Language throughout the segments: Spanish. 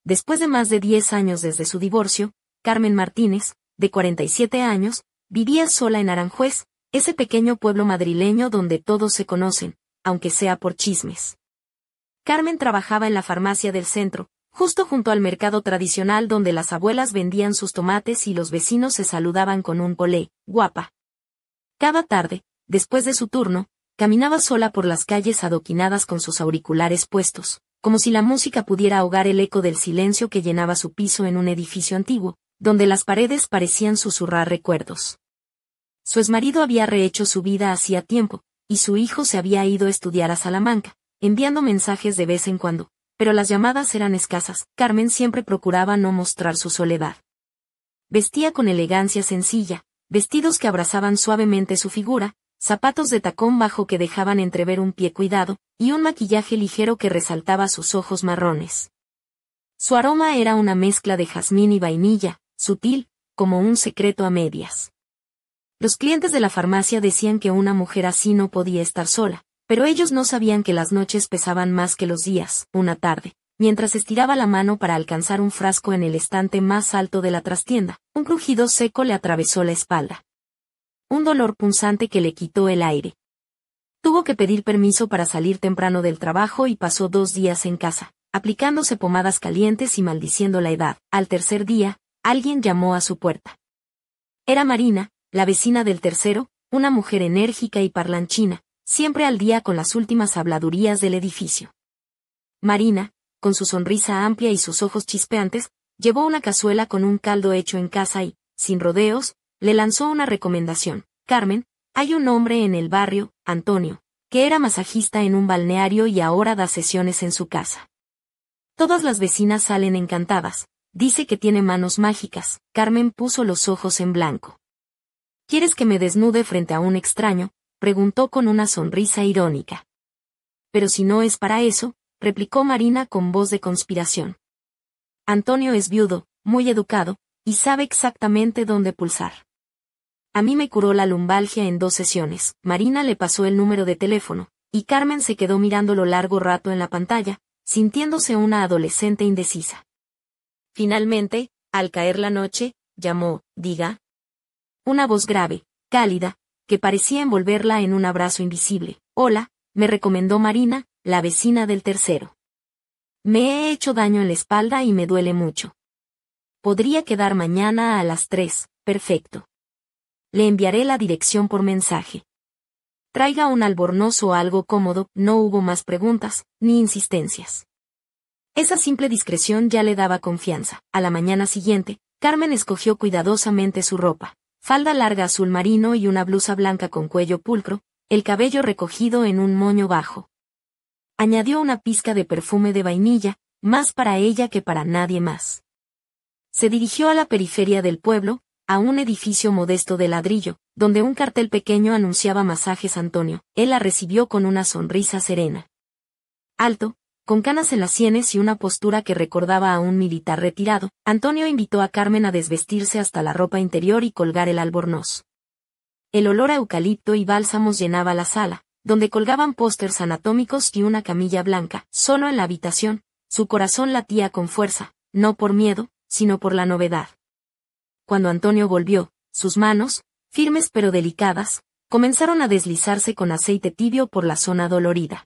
Después de más de 10 años desde su divorcio, Carmen Martínez, de 47 años, vivía sola en Aranjuez, ese pequeño pueblo madrileño donde todos se conocen, aunque sea por chismes. Carmen trabajaba en la farmacia del centro, justo junto al mercado tradicional donde las abuelas vendían sus tomates y los vecinos se saludaban con un olé, guapa. Cada tarde, después de su turno, caminaba sola por las calles adoquinadas con sus auriculares puestos, como si la música pudiera ahogar el eco del silencio que llenaba su piso en un edificio antiguo, donde las paredes parecían susurrar recuerdos. Su exmarido había rehecho su vida hacía tiempo, y su hijo se había ido a estudiar a Salamanca, enviando mensajes de vez en cuando, pero las llamadas eran escasas. Carmen siempre procuraba no mostrar su soledad. Vestía con elegancia sencilla, vestidos que abrazaban suavemente su figura, zapatos de tacón bajo que dejaban entrever un pie cuidado, y un maquillaje ligero que resaltaba sus ojos marrones. Su aroma era una mezcla de jazmín y vainilla, sutil, como un secreto a medias. Los clientes de la farmacia decían que una mujer así no podía estar sola, pero ellos no sabían que las noches pesaban más que los días. Una tarde, mientras estiraba la mano para alcanzar un frasco en el estante más alto de la trastienda, un crujido seco le atravesó la espalda. Un dolor punzante que le quitó el aire. Tuvo que pedir permiso para salir temprano del trabajo y pasó 2 días en casa, aplicándose pomadas calientes y maldiciendo la edad. Al tercer día, alguien llamó a su puerta. Era Marina, la vecina del tercero, una mujer enérgica y parlanchina, siempre al día con las últimas habladurías del edificio. Marina, con su sonrisa amplia y sus ojos chispeantes, llevó una cazuela con un caldo hecho en casa y, sin rodeos, le lanzó una recomendación. Carmen, hay un hombre en el barrio, Antonio, que era masajista en un balneario y ahora da sesiones en su casa. Todas las vecinas salen encantadas, dice que tiene manos mágicas. Carmen puso los ojos en blanco. ¿Quieres que me desnude frente a un extraño?, preguntó con una sonrisa irónica. Pero si no es para eso, replicó Marina con voz de conspiración. Antonio es viudo, muy educado, y sabe exactamente dónde pulsar. A mí me curó la lumbalgia en 2 sesiones. Marina le pasó el número de teléfono, y Carmen se quedó mirándolo largo rato en la pantalla, sintiéndose una adolescente indecisa. Finalmente, al caer la noche, llamó. Diga. Una voz grave, cálida, que parecía envolverla en un abrazo invisible. Hola, me recomendó Marina, la vecina del tercero. Me he hecho daño en la espalda y me duele mucho. Podría quedar mañana a las 3, perfecto. Le enviaré la dirección por mensaje. Traiga un albornoz o algo cómodo. No hubo más preguntas, ni insistencias. Esa simple discreción ya le daba confianza. A la mañana siguiente, Carmen escogió cuidadosamente su ropa. Falda larga azul marino y una blusa blanca con cuello pulcro, el cabello recogido en un moño bajo. Añadió una pizca de perfume de vainilla, más para ella que para nadie más. Se dirigió a la periferia del pueblo, a un edificio modesto de ladrillo, donde un cartel pequeño anunciaba Masajes Antonio. Él la recibió con una sonrisa serena. Alto, con canas en las sienes y una postura que recordaba a un militar retirado, Antonio invitó a Carmen a desvestirse hasta la ropa interior y colgar el albornoz. El olor a eucalipto y bálsamos llenaba la sala, donde colgaban pósters anatómicos y una camilla blanca. Solo en la habitación, su corazón latía con fuerza, no por miedo, sino por la novedad. Cuando Antonio volvió, sus manos, firmes pero delicadas, comenzaron a deslizarse con aceite tibio por la zona dolorida.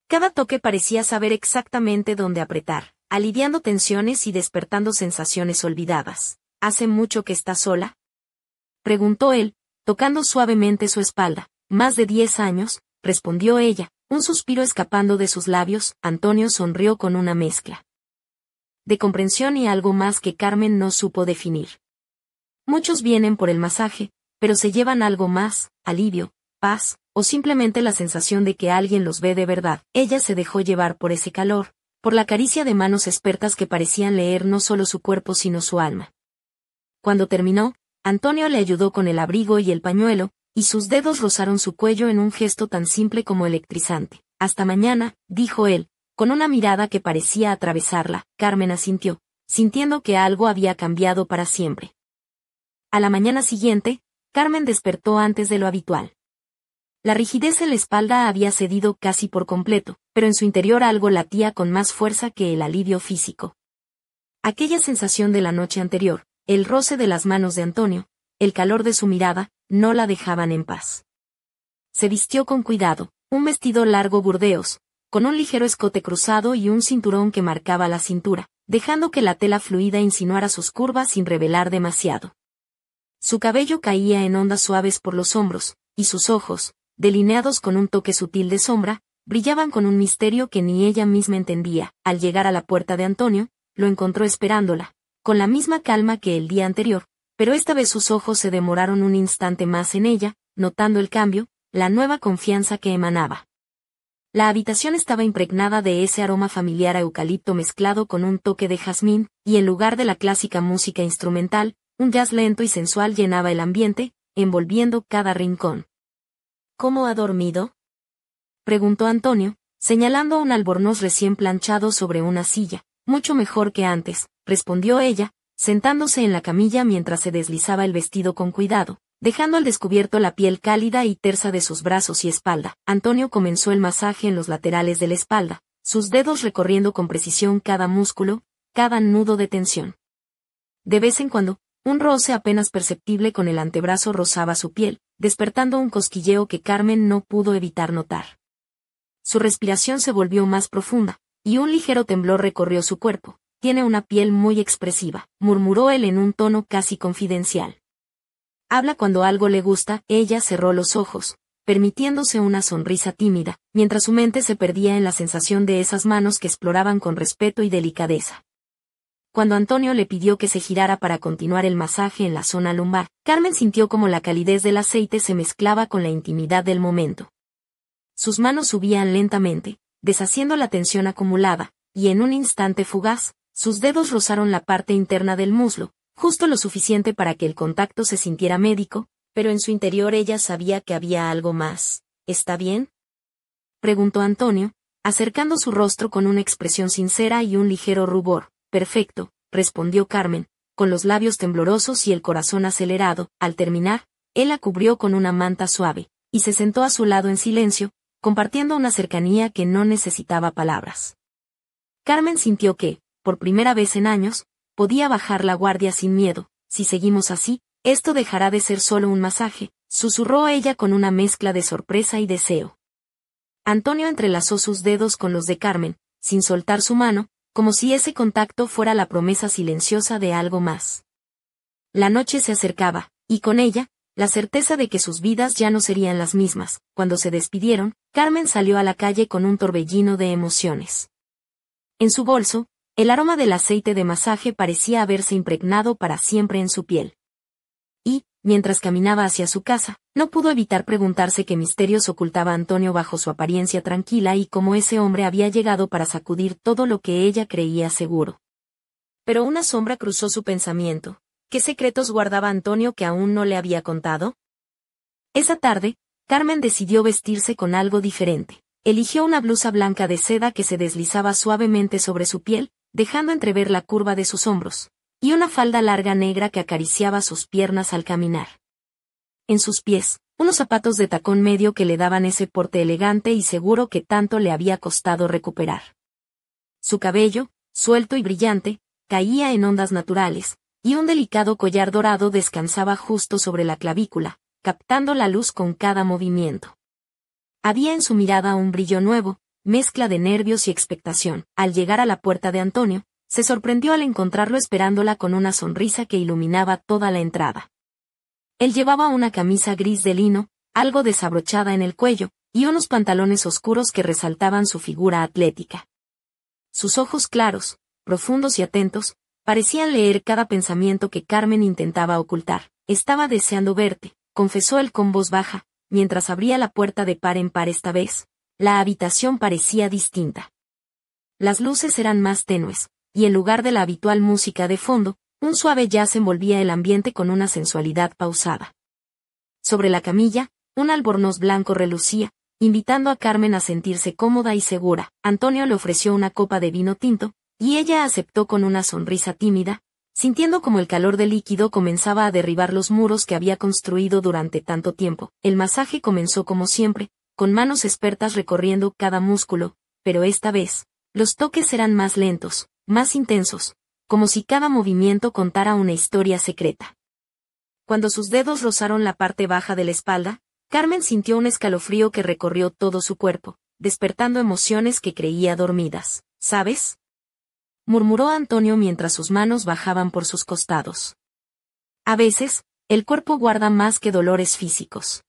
Cada toque parecía saber exactamente dónde apretar, aliviando tensiones y despertando sensaciones olvidadas. ¿Hace mucho que está sola?, preguntó él, tocando suavemente su espalda. Más de 10 años, respondió ella, un suspiro escapando de sus labios. Antonio sonrió con una mezcla de comprensión y algo más que Carmen no supo definir. Muchos vienen por el masaje, pero se llevan algo más, alivio, paz, o simplemente la sensación de que alguien los ve de verdad. Ella se dejó llevar por ese calor, por la caricia de manos expertas que parecían leer no solo su cuerpo sino su alma. Cuando terminó, Antonio le ayudó con el abrigo y el pañuelo, y sus dedos rozaron su cuello en un gesto tan simple como electrizante. Hasta mañana, dijo él, con una mirada que parecía atravesarla. Carmen asintió, sintiendo que algo había cambiado para siempre. A la mañana siguiente, Carmen despertó antes de lo habitual. La rigidez en la espalda había cedido casi por completo, pero en su interior algo latía con más fuerza que el alivio físico. Aquella sensación de la noche anterior, el roce de las manos de Antonio, el calor de su mirada, no la dejaban en paz. Se vistió con cuidado, un vestido largo burdeos, con un ligero escote cruzado y un cinturón que marcaba la cintura, dejando que la tela fluida insinuara sus curvas sin revelar demasiado. Su cabello caía en ondas suaves por los hombros, y sus ojos, delineados con un toque sutil de sombra, brillaban con un misterio que ni ella misma entendía. Al llegar a la puerta de Antonio, lo encontró esperándola, con la misma calma que el día anterior, pero esta vez sus ojos se demoraron un instante más en ella, notando el cambio, la nueva confianza que emanaba. La habitación estaba impregnada de ese aroma familiar a eucalipto mezclado con un toque de jazmín, y en lugar de la clásica música instrumental, un jazz lento y sensual llenaba el ambiente, envolviendo cada rincón. ¿Cómo ha dormido?, preguntó Antonio, señalando un albornoz recién planchado sobre una silla. Mucho mejor que antes, respondió ella, sentándose en la camilla mientras se deslizaba el vestido con cuidado, dejando al descubierto la piel cálida y tersa de sus brazos y espalda. Antonio comenzó el masaje en los laterales de la espalda, sus dedos recorriendo con precisión cada músculo, cada nudo de tensión. De vez en cuando, un roce apenas perceptible con el antebrazo rozaba su piel, despertando un cosquilleo que Carmen no pudo evitar notar. Su respiración se volvió más profunda, y un ligero temblor recorrió su cuerpo. Tiene una piel muy expresiva, murmuró él en un tono casi confidencial. Habla cuando algo le gusta. Ella cerró los ojos, permitiéndose una sonrisa tímida, mientras su mente se perdía en la sensación de esas manos que exploraban con respeto y delicadeza. Cuando Antonio le pidió que se girara para continuar el masaje en la zona lumbar, Carmen sintió como la calidez del aceite se mezclaba con la intimidad del momento. Sus manos subían lentamente, deshaciendo la tensión acumulada, y en un instante fugaz, sus dedos rozaron la parte interna del muslo, justo lo suficiente para que el contacto se sintiera médico, pero en su interior ella sabía que había algo más. ¿Está bien?, preguntó Antonio, acercando su rostro con una expresión sincera y un ligero rubor. Perfecto, respondió Carmen, con los labios temblorosos y el corazón acelerado. Al terminar, él la cubrió con una manta suave, y se sentó a su lado en silencio, compartiendo una cercanía que no necesitaba palabras. Carmen sintió que, por primera vez en años, podía bajar la guardia sin miedo. Si seguimos así, esto dejará de ser solo un masaje, susurró ella con una mezcla de sorpresa y deseo. Antonio entrelazó sus dedos con los de Carmen, sin soltar su mano, como si ese contacto fuera la promesa silenciosa de algo más. La noche se acercaba, y con ella, la certeza de que sus vidas ya no serían las mismas. Cuando se despidieron, Carmen salió a la calle con un torbellino de emociones. En su bolso, el aroma del aceite de masaje parecía haberse impregnado para siempre en su piel. Y, mientras caminaba hacia su casa, no pudo evitar preguntarse qué misterios ocultaba Antonio bajo su apariencia tranquila y cómo ese hombre había llegado para sacudir todo lo que ella creía seguro. Pero una sombra cruzó su pensamiento. ¿Qué secretos guardaba Antonio que aún no le había contado? Esa tarde, Carmen decidió vestirse con algo diferente. Eligió una blusa blanca de seda que se deslizaba suavemente sobre su piel, dejando entrever la curva de sus hombros, y una falda larga negra que acariciaba sus piernas al caminar. En sus pies, unos zapatos de tacón medio que le daban ese porte elegante y seguro que tanto le había costado recuperar. Su cabello, suelto y brillante, caía en ondas naturales, y un delicado collar dorado descansaba justo sobre la clavícula, captando la luz con cada movimiento. Había en su mirada un brillo nuevo, mezcla de nervios y expectación. Al llegar a la puerta de Antonio, se sorprendió al encontrarlo esperándola con una sonrisa que iluminaba toda la entrada. Él llevaba una camisa gris de lino, algo desabrochada en el cuello, y unos pantalones oscuros que resaltaban su figura atlética. Sus ojos claros, profundos y atentos, parecían leer cada pensamiento que Carmen intentaba ocultar. Estaba deseando verte, confesó él con voz baja, mientras abría la puerta de par en par esta vez. La habitación parecía distinta. Las luces eran más tenues, y en lugar de la habitual música de fondo, un suave jazz envolvía el ambiente con una sensualidad pausada. Sobre la camilla, un albornoz blanco relucía, invitando a Carmen a sentirse cómoda y segura. Antonio le ofreció una copa de vino tinto, y ella aceptó con una sonrisa tímida, sintiendo como el calor del líquido comenzaba a derribar los muros que había construido durante tanto tiempo. El masaje comenzó como siempre, con manos expertas recorriendo cada músculo, pero esta vez, los toques eran más lentos, más intensos, como si cada movimiento contara una historia secreta. Cuando sus dedos rozaron la parte baja de la espalda, Carmen sintió un escalofrío que recorrió todo su cuerpo, despertando emociones que creía dormidas. ¿Sabes?, murmuró Antonio mientras sus manos bajaban por sus costados. A veces, el cuerpo guarda más que dolores físicos.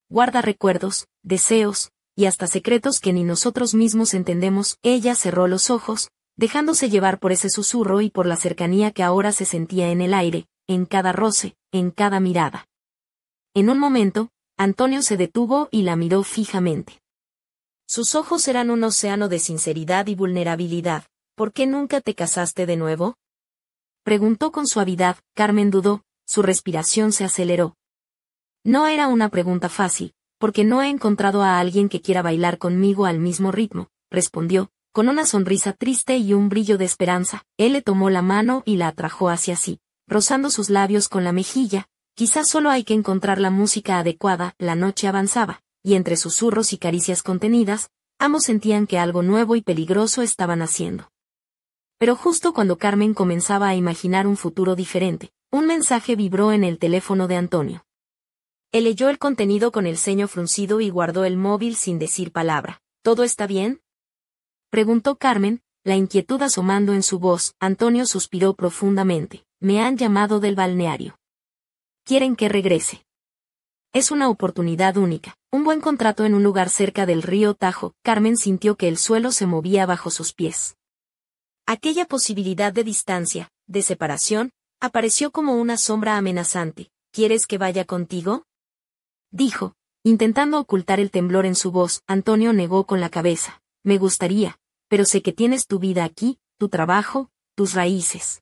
Guarda recuerdos, deseos, y hasta secretos que ni nosotros mismos entendemos. Ella cerró los ojos, dejándose llevar por ese susurro y por la cercanía que ahora se sentía en el aire, en cada roce, en cada mirada. En un momento, Antonio se detuvo y la miró fijamente. Sus ojos eran un océano de sinceridad y vulnerabilidad. ¿Por qué nunca te casaste de nuevo?, preguntó con suavidad. Carmen dudó, su respiración se aceleró. No era una pregunta fácil, porque no he encontrado a alguien que quiera bailar conmigo al mismo ritmo, respondió, con una sonrisa triste y un brillo de esperanza. Él le tomó la mano y la atrajo hacia sí, rozando sus labios con la mejilla. Quizás solo hay que encontrar la música adecuada. La noche avanzaba, y entre susurros y caricias contenidas, ambos sentían que algo nuevo y peligroso estaban haciendo. Pero justo cuando Carmen comenzaba a imaginar un futuro diferente, un mensaje vibró en el teléfono de Antonio. Él leyó el contenido con el ceño fruncido y guardó el móvil sin decir palabra. ¿Todo está bien?, preguntó Carmen, la inquietud asomando en su voz. Antonio suspiró profundamente. Me han llamado del balneario. Quieren que regrese. Es una oportunidad única, un buen contrato en un lugar cerca del río Tajo. Carmen sintió que el suelo se movía bajo sus pies. Aquella posibilidad de distancia, de separación, apareció como una sombra amenazante. ¿Quieres que vaya contigo?, dijo, intentando ocultar el temblor en su voz. Antonio negó con la cabeza. Me gustaría, pero sé que tienes tu vida aquí, tu trabajo, tus raíces.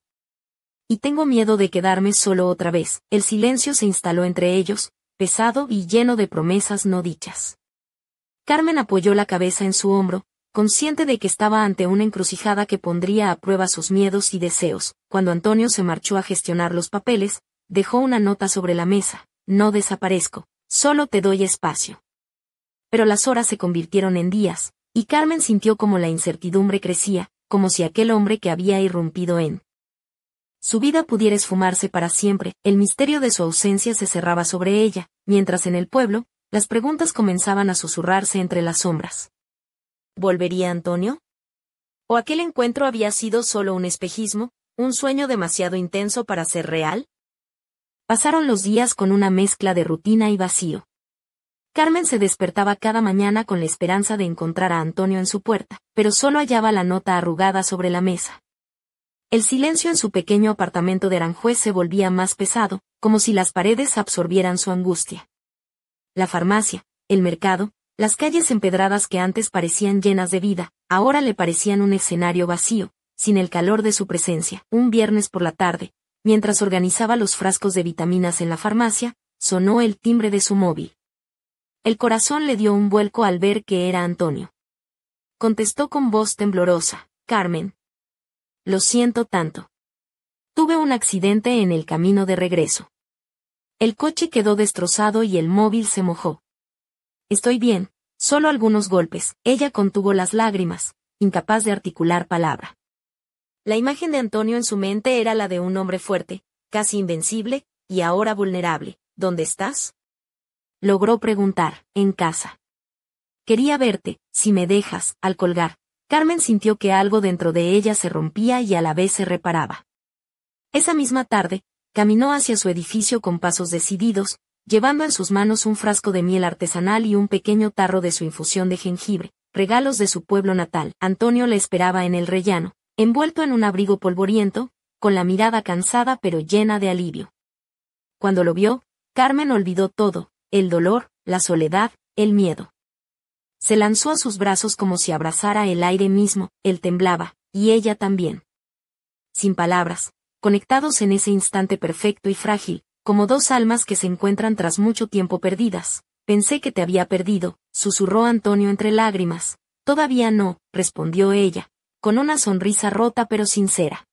Y tengo miedo de quedarme solo otra vez. El silencio se instaló entre ellos, pesado y lleno de promesas no dichas. Carmen apoyó la cabeza en su hombro, consciente de que estaba ante una encrucijada que pondría a prueba sus miedos y deseos. Cuando Antonio se marchó a gestionar los papeles, dejó una nota sobre la mesa. No desaparezco, solo te doy espacio. Pero las horas se convirtieron en días, y Carmen sintió como la incertidumbre crecía, como si aquel hombre que había irrumpido en su vida pudiera esfumarse para siempre. El misterio de su ausencia se cerraba sobre ella, mientras en el pueblo, las preguntas comenzaban a susurrarse entre las sombras. ¿Volvería Antonio? ¿O aquel encuentro había sido solo un espejismo, un sueño demasiado intenso para ser real? Pasaron los días con una mezcla de rutina y vacío. Carmen se despertaba cada mañana con la esperanza de encontrar a Antonio en su puerta, pero solo hallaba la nota arrugada sobre la mesa. El silencio en su pequeño apartamento de Aranjuez se volvía más pesado, como si las paredes absorbieran su angustia. La farmacia, el mercado, las calles empedradas que antes parecían llenas de vida, ahora le parecían un escenario vacío, sin el calor de su presencia. Un viernes por la tarde, mientras organizaba los frascos de vitaminas en la farmacia, sonó el timbre de su móvil. El corazón le dio un vuelco al ver que era Antonio. Contestó con voz temblorosa. Carmen. Lo siento tanto. Tuve un accidente en el camino de regreso. El coche quedó destrozado y el móvil se mojó. Estoy bien, solo algunos golpes. Ella contuvo las lágrimas, incapaz de articular palabra. La imagen de Antonio en su mente era la de un hombre fuerte, casi invencible, y ahora vulnerable. ¿Dónde estás?, logró preguntar. En casa. Quería verte, si me dejas. Al colgar, Carmen sintió que algo dentro de ella se rompía y a la vez se reparaba. Esa misma tarde, caminó hacia su edificio con pasos decididos, llevando en sus manos un frasco de miel artesanal y un pequeño tarro de su infusión de jengibre, regalos de su pueblo natal. Antonio le esperaba en el rellano, envuelto en un abrigo polvoriento, con la mirada cansada pero llena de alivio. Cuando lo vio, Carmen olvidó todo, el dolor, la soledad, el miedo. Se lanzó a sus brazos como si abrazara el aire mismo. Él temblaba, y ella también. Sin palabras, conectados en ese instante perfecto y frágil, como dos almas que se encuentran tras mucho tiempo perdidas. Pensé que te había perdido, susurró Antonio entre lágrimas. Todavía no, respondió ella, con una sonrisa rota pero sincera.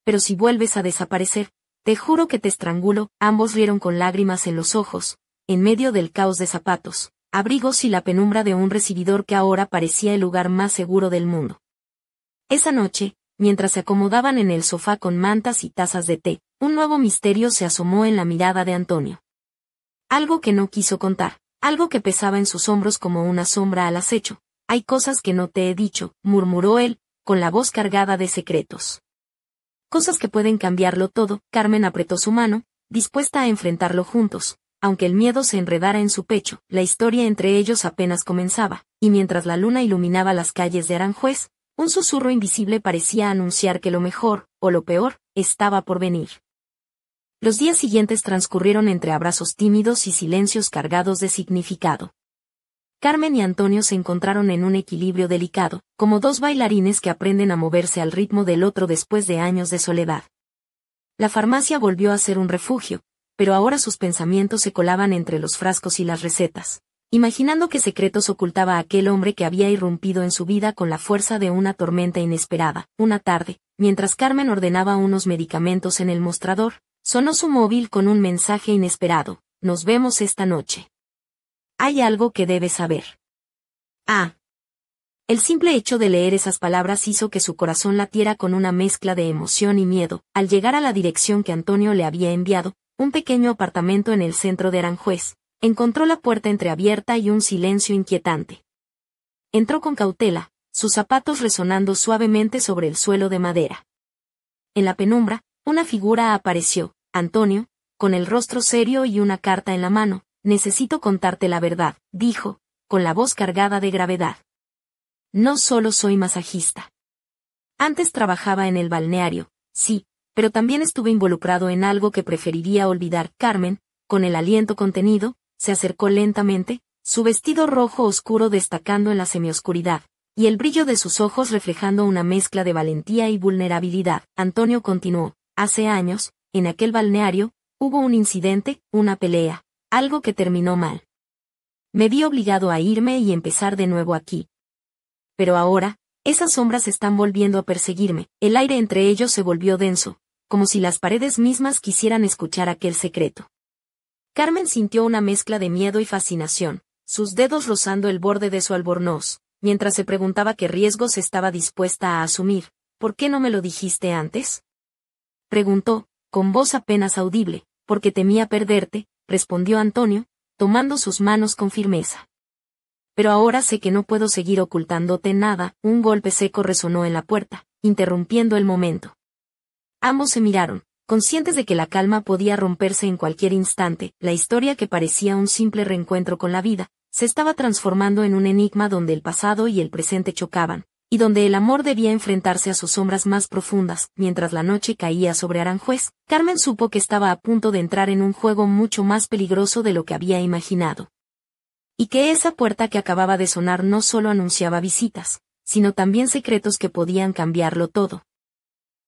Pero si vuelves a desaparecer, te juro que te estrangulo. Ambos rieron con lágrimas en los ojos, en medio del caos de zapatos, abrigos y la penumbra de un recibidor que ahora parecía el lugar más seguro del mundo. Esa noche, mientras se acomodaban en el sofá con mantas y tazas de té, un nuevo misterio se asomó en la mirada de Antonio. Algo que no quiso contar, algo que pesaba en sus hombros como una sombra al acecho. Hay cosas que no te he dicho, murmuró él, con la voz cargada de secretos. Cosas que pueden cambiarlo todo. Carmen apretó su mano, dispuesta a enfrentarlo juntos. Aunque el miedo se enredara en su pecho, la historia entre ellos apenas comenzaba, y mientras la luna iluminaba las calles de Aranjuez, un susurro invisible parecía anunciar que lo mejor, o lo peor, estaba por venir. Los días siguientes transcurrieron entre abrazos tímidos y silencios cargados de significado. Carmen y Antonio se encontraron en un equilibrio delicado, como dos bailarines que aprenden a moverse al ritmo del otro después de años de soledad. La farmacia volvió a ser un refugio, pero ahora sus pensamientos se colaban entre los frascos y las recetas, imaginando qué secretos ocultaba aquel hombre que había irrumpido en su vida con la fuerza de una tormenta inesperada. Una tarde, mientras Carmen ordenaba unos medicamentos en el mostrador, sonó su móvil con un mensaje inesperado: «Nos vemos esta noche. Hay algo que debes saber». Ah. El simple hecho de leer esas palabras hizo que su corazón latiera con una mezcla de emoción y miedo. Al llegar a la dirección que Antonio le había enviado, un pequeño apartamento en el centro de Aranjuez, encontró la puerta entreabierta y un silencio inquietante. Entró con cautela, sus zapatos resonando suavemente sobre el suelo de madera. En la penumbra, una figura apareció: Antonio, con el rostro serio y una carta en la mano. «Necesito contarte la verdad», dijo, con la voz cargada de gravedad. «No solo soy masajista. Antes trabajaba en el balneario, sí, pero también estuve involucrado en algo que preferiría olvidar». Carmen, con el aliento contenido, se acercó lentamente, su vestido rojo oscuro destacando en la semioscuridad, y el brillo de sus ojos reflejando una mezcla de valentía y vulnerabilidad. Antonio continuó: «Hace años, en aquel balneario, hubo un incidente, una pelea, algo que terminó mal. Me vi obligado a irme y empezar de nuevo aquí. Pero ahora, esas sombras están volviendo a perseguirme». El aire entre ellos se volvió denso, como si las paredes mismas quisieran escuchar aquel secreto. Carmen sintió una mezcla de miedo y fascinación, sus dedos rozando el borde de su albornoz, mientras se preguntaba qué riesgos estaba dispuesta a asumir. «¿Por qué no me lo dijiste antes?», preguntó, con voz apenas audible. «Porque temía perderte», respondió Antonio, tomando sus manos con firmeza. «Pero ahora sé que no puedo seguir ocultándote nada». Un golpe seco resonó en la puerta, interrumpiendo el momento. Ambos se miraron, conscientes de que la calma podía romperse en cualquier instante. La historia, que parecía un simple reencuentro con la vida, se estaba transformando en un enigma donde el pasado y el presente chocaban, y donde el amor debía enfrentarse a sus sombras más profundas. Mientras la noche caía sobre Aranjuez, Carmen supo que estaba a punto de entrar en un juego mucho más peligroso de lo que había imaginado. Y que esa puerta que acababa de sonar no solo anunciaba visitas, sino también secretos que podían cambiarlo todo.